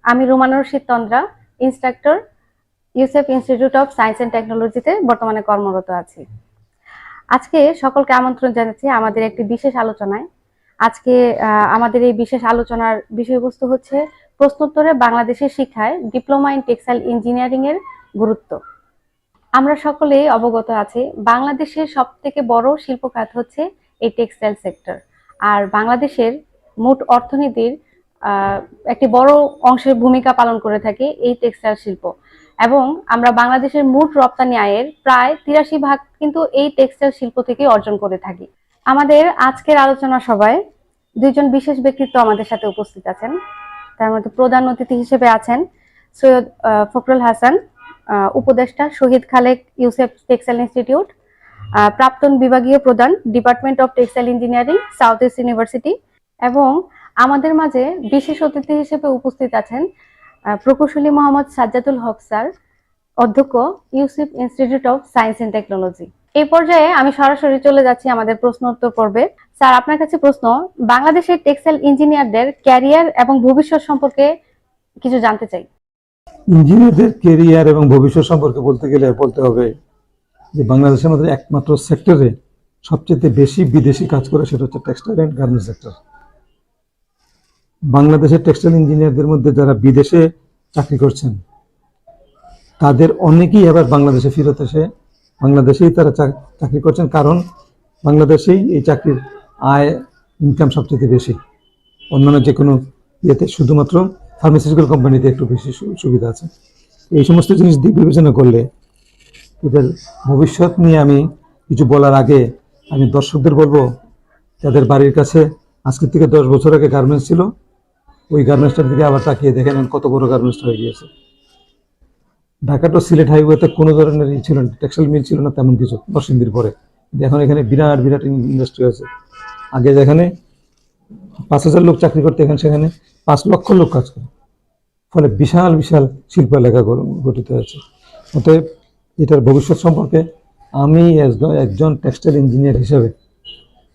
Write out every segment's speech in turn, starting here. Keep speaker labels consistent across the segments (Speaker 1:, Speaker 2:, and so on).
Speaker 1: আমি Rumana Rashid Tandra, instructor, Yusef institute of science and টেকনোলজিতে বর্তমানে কর্মরত আছি। আজকে সকলকে আমন্ত্রণ জানাচ্ছি আমাদের একটি বিশেষ আলোচনায়। আজকে আমাদের এই বিশেষ আলোচনার বিষয়বস্তু হচ্ছে প্রশ্নোত্তরে বাংলাদেশের শিক্ষায় ডিপ্লোমা ইন টেক্সটাইল ইঞ্জিনিয়ারিং এর গুরুত্ব। আমরা সকলেই অবগত আছি বাংলাদেশের সবথেকে বড় শিল্প খাত হচ্ছে এই টেক্সটাইল সেক্টর। আর বাংলাদেশের মোট অর্থনীতির একটি বড় অংশের ভূমিকা পালন করে থাকে এই টেক্সটাইল শিল্প, এবং আমরা বাংলাদেশের মোট রপ্তানি আয়ের প্রায় ৮৩% কিন্তু এই টেক্সটাইল শিল্প থেকে অর্জন করে থাকি। আমাদের আজকের আলোচনা সভায় দুইজন বিশেষ ব্যক্তিত্ব আমাদের সাথে উপস্থিত আছেন। তার মধ্যে প্রধান অতিথি হিসেবে আছেন সৈয়দ ফখরুল হাসান, উপদেষ্টা শহীদ খালেক, ইউসেফ টেক্সটাইল ইনস্টিটিউট, প্রাক্তন বিভাগীয় প্রধান, department of textile engineering, South East University. এবং আমাদের মাঝে বিশেষ অতিথি হিসেবে উপস্থিত আছেন প্রকৌশলী মোহাম্মদ সাজ্জাদুল হক স্যার, অধ্যক্ষ, Yusuf institute of science and technology. এই পর্যায়ে আমি সরাসরি চলে যাচ্ছি আমাদের প্রশ্ন উত্তর পর্বে। স্যার, আপনার কাছে প্রশ্ন, বাংলাদেশের টেক্সটাইল ইঞ্জিনিয়ারদের ক্যারিয়ার এবং ভবিষ্যৎ সম্পর্কে কিছু জানতে চাই।
Speaker 2: ইঞ্জিনিয়ারদের ক্যারিয়ার এবং ভবিষ্যৎ সম্পর্কে বলতে গেলে বলতে হবে যে বাংলাদেশের মধ্যে একমাত্র সেক্টরে সবচেয়ে বেশি বিদেশি কাজ করে, সেটা হচ্ছে টেক্সটাইল অ্যান্ড গার্মেন্টস সেক্টর। বাংলাদেশের টেক্সটাইল ইঞ্জিনিয়ারদের মধ্যে যারা বিদেশে চাকরি করছেন তাদের অনেকেই আবার বাংলাদেশে ফেরত এসে বাংলাদেশেই তারা চাকরি করছেন, কারণ বাংলাদেশেই এই চাকরির আয় ইনকাম সবচেয়ে বেশি। অন্যান্য যে কোনো ইয়েতে শুধুমাত্র ফার্মাসিউটিক্যাল কোম্পানিতে একটু বেশি সুবিধা আছে। এই সমস্ত জিনিস দিক বিবেচনা করলে এদের ভবিষ্যৎ নিয়ে আমি কিছু বলার আগে আমি দর্শকদের বলবো, যাদের বাড়ির কাছে আজকের থেকে 10 বছর আগে গার্মেন্টস ছিল, ওই গার্মেন্টসটার দিকে আবার তাকিয়ে দেখেন কত বড় গার্মেন্টসটা হয়ে গিয়েছে। ঢাকা টু সিলেট হাইওয়েতে কোনো ধরনের ছিল না, টেক্সটাইল মিল ছিল না তেমন কিছু নরসিংদীর পরে। এখন এখানে বিরাট বিরাট ইন্ডাস্ট্রি হয়েছে। আগে যেখানে 5,000 লোক চাকরি করতে, এখানে সেখানে 5 লক্ষ লোক কাজ করে, ফলে বিশাল বিশাল শিল্প এলাকা গঠিত হয়েছে। অতএব এটার ভবিষ্যৎ সম্পর্কে আমি একজন টেক্সটাইল ইঞ্জিনিয়ার হিসেবে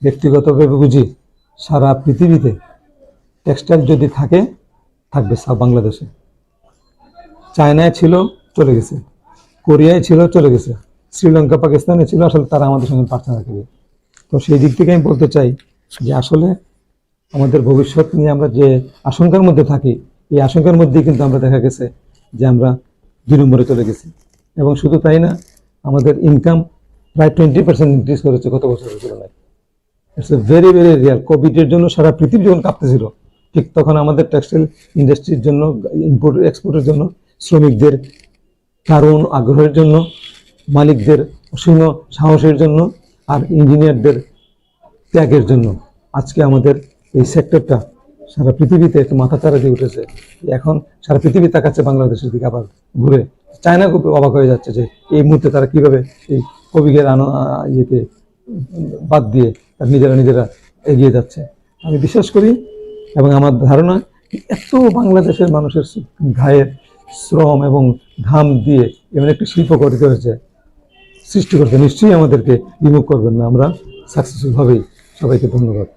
Speaker 2: ব্যক্তিগতভাবে বুঝি, সারা পৃথিবীতে টেক্সটাইল যদি থাকবে বাংলাদেশে। চায়নায় ছিল, চলে গেছে, কোরিয়ায় ছিল, চলে গেছে, শ্রীলঙ্কা, পাকিস্তানে ছিল, আসলে তারা আমাদের সঙ্গে পার্টনার রাখবে। তো সেই দিক থেকে আমি বলতে চাই যে আসলে আমাদের ভবিষ্যৎ নিয়ে আমরা যে আশঙ্কার মধ্যে থাকি, এই আশঙ্কার মধ্যেই কিন্তু আমরা দেখা গেছে যে আমরা 2 নম্বরে চলে গেছি। এবং শুধু তাই না, আমাদের ইনকাম প্রায় 20% ইনক্রিজ করেছে গত বছরের তুলনায়। It's a very very Real. কোভিডের জন্য সারা পৃথিবী যখন কাঁপতেছিল, ঠিক তখন আমাদের টেক্সটাইল ইন্ডাস্ট্রির জন্য, ইম্পোর্ট এক্সপোর্টের জন্য, শ্রমিকদের দারুণ আগ্রহের জন্য, মালিকদের অসীম সাহসের জন্য, আর ইঞ্জিনিয়ারদের ত্যাগের জন্য আজকে আমাদের এই সেক্টরটা সারা পৃথিবীতে একটু মাথাচাড়া দিয়ে উঠেছে। এখন সারা পৃথিবী তাকাচ্ছে বাংলাদেশের দিকে আবার ঘুরে। চায়না খুব অবাক হয়ে যাচ্ছে যে এই মুহূর্তে তারা কিভাবে এই কোভিডের ইয়েকে বাদ দিয়ে তার নিজেরা এগিয়ে যাচ্ছে। আমি বিশ্বাস করি এবং আমার ধারণা এত বাংলাদেশের মানুষের ঘায়ের শ্রম এবং ঘাম দিয়ে এমন একটি শিল্প গঠিত হয়েছে, সৃষ্টি করতে নিশ্চয়ই আমাদেরকে রিমুভ করবেন না। আমরা সাকসেসফুল হবেই। সবাইকে ধন্যবাদ।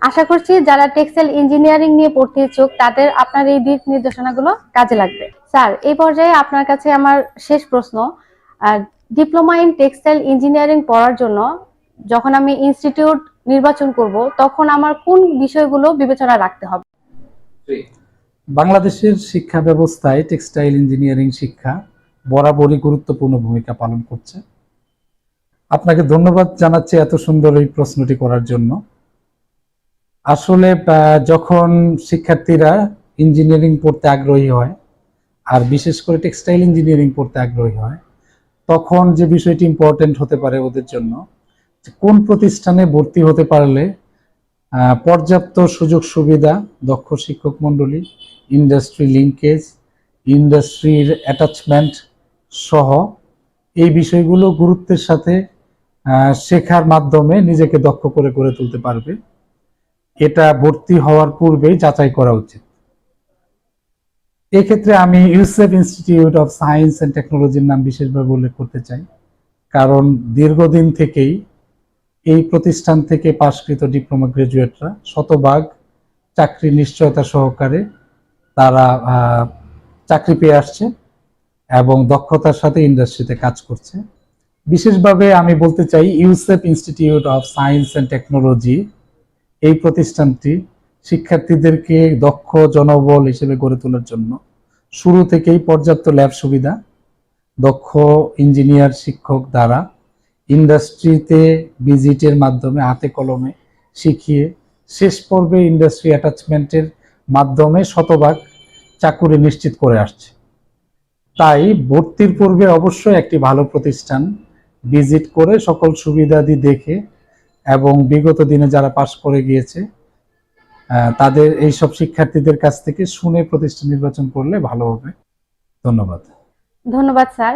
Speaker 1: আশা করছি যারা টেক্সটাইল ইঞ্জিনিয়ারিং নিয়ে পড়তে ইচ্ছুক তাদের আপনার এই দিক নির্দেশনাগুলো কাজে লাগবে। স্যার, এই পর্যায়ে আপনার কাছে আমার শেষ প্রশ্ন, ডিপ্লোমা ইন টেক্সটাইল ইঞ্জিনিয়ারিং পড়ার জন্য যখন আমি ইনস্টিটিউট নির্বাচন করব, তখন আমার কোন বিষয়গুলো বিবেচনা রাখতে হবে?
Speaker 3: বাংলাদেশের শিক্ষা ব্যবস্থায় টেক্সটাইল ইঞ্জিনিয়ারিং শিক্ষা বরাবরই গুরুত্বপূর্ণ ভূমিকা পালন করছে। আপনাকে ধন্যবাদ জানাচ্ছি এত সুন্দর এই প্রশ্নটি করার জন্য। আসলে যখন শিক্ষার্থীরা ইঞ্জিনিয়ারিং পড়তে আগ্রহী হয়, আর বিশেষ করে টেক্সটাইল ইঞ্জিনিয়ারিং পড়তে আগ্রহী হয়, তখন যে বিষয়টি ইম্পর্টেন্ট হতে পারে ওদের জন্য, কোন প্রতিষ্ঠানে ভর্তি হতে পারলে পর্যাপ্ত সুযোগ সুবিধা, দক্ষ শিক্ষক মণ্ডলী, ইন্ডাস্ট্রি লিঙ্কেজ, ইন্ডাস্ট্রির অ্যাটাচমেন্ট সহ এই বিষয়গুলো গুরুত্বের সাথে শেখার মাধ্যমে নিজেকে দক্ষ করে গড়ে তুলতে পারবে, এটা ভর্তি হওয়ার পূর্বেই যাচাই করা উচিত। এক্ষেত্রে আমি Yusuf institute of science and টেকনোলজির নাম বিশেষভাবে উল্লেখ করতে চাই, কারণ দীর্ঘদিন থেকেই এই প্রতিষ্ঠান থেকে পাশকৃত ডিপ্লোমা গ্রাজুয়েটরা শতভাগ চাকরি নিশ্চয়তা সহকারে তারা চাকরি পেয়ে আসছে এবং দক্ষতার সাথে ইন্ডাস্ট্রিতে কাজ করছে। বিশেষভাবে আমি বলতে চাই Yusuf institute of science and technology, এই প্রতিষ্ঠানটি শিক্ষার্থীদেরকে দক্ষ জনবল হিসেবে গড়ে তোলার জন্য শুরু থেকেই পর্যাপ্ত ল্যাব সুবিধা, দক্ষ ইঞ্জিনিয়ার শিক্ষক দ্বারা ইন্ডাস্ট্রিতে ভিজিটের মাধ্যমে হাতে কলমে শিখিয়ে শেষ পর্বে ইন্ডাস্ট্রি অ্যাটাচমেন্টের মাধ্যমে শতভাগ চাকুরি নিশ্চিত করে আসছে। তাই ভর্তির পূর্বে অবশ্যই একটি ভালো প্রতিষ্ঠান ভিজিট করে সকল সুবিধাদি দেখে এবং বিগত দিনে যারা পাশ করে গিয়েছে তাদের এই সব শিক্ষার্থীদের কাছ থেকে শুনে প্রতিষ্ঠান নির্বাচন করলে ভালো হবে। ধন্যবাদ।
Speaker 1: ধন্যবাদ স্যার।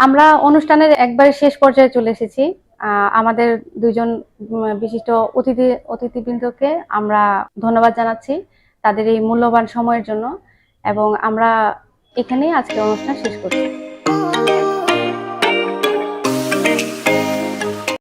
Speaker 1: আমরা অনুষ্ঠানের একবারে শেষ পর্যায়ে চলে এসেছি। আমাদের দুইজন বিশিষ্ট অতিথিবৃন্দকে আমরা ধন্যবাদ জানাচ্ছি তাদের এই মূল্যবান সময়ের জন্য, এবং আমরা এখানেই আজকে অনুষ্ঠান শেষ করছি।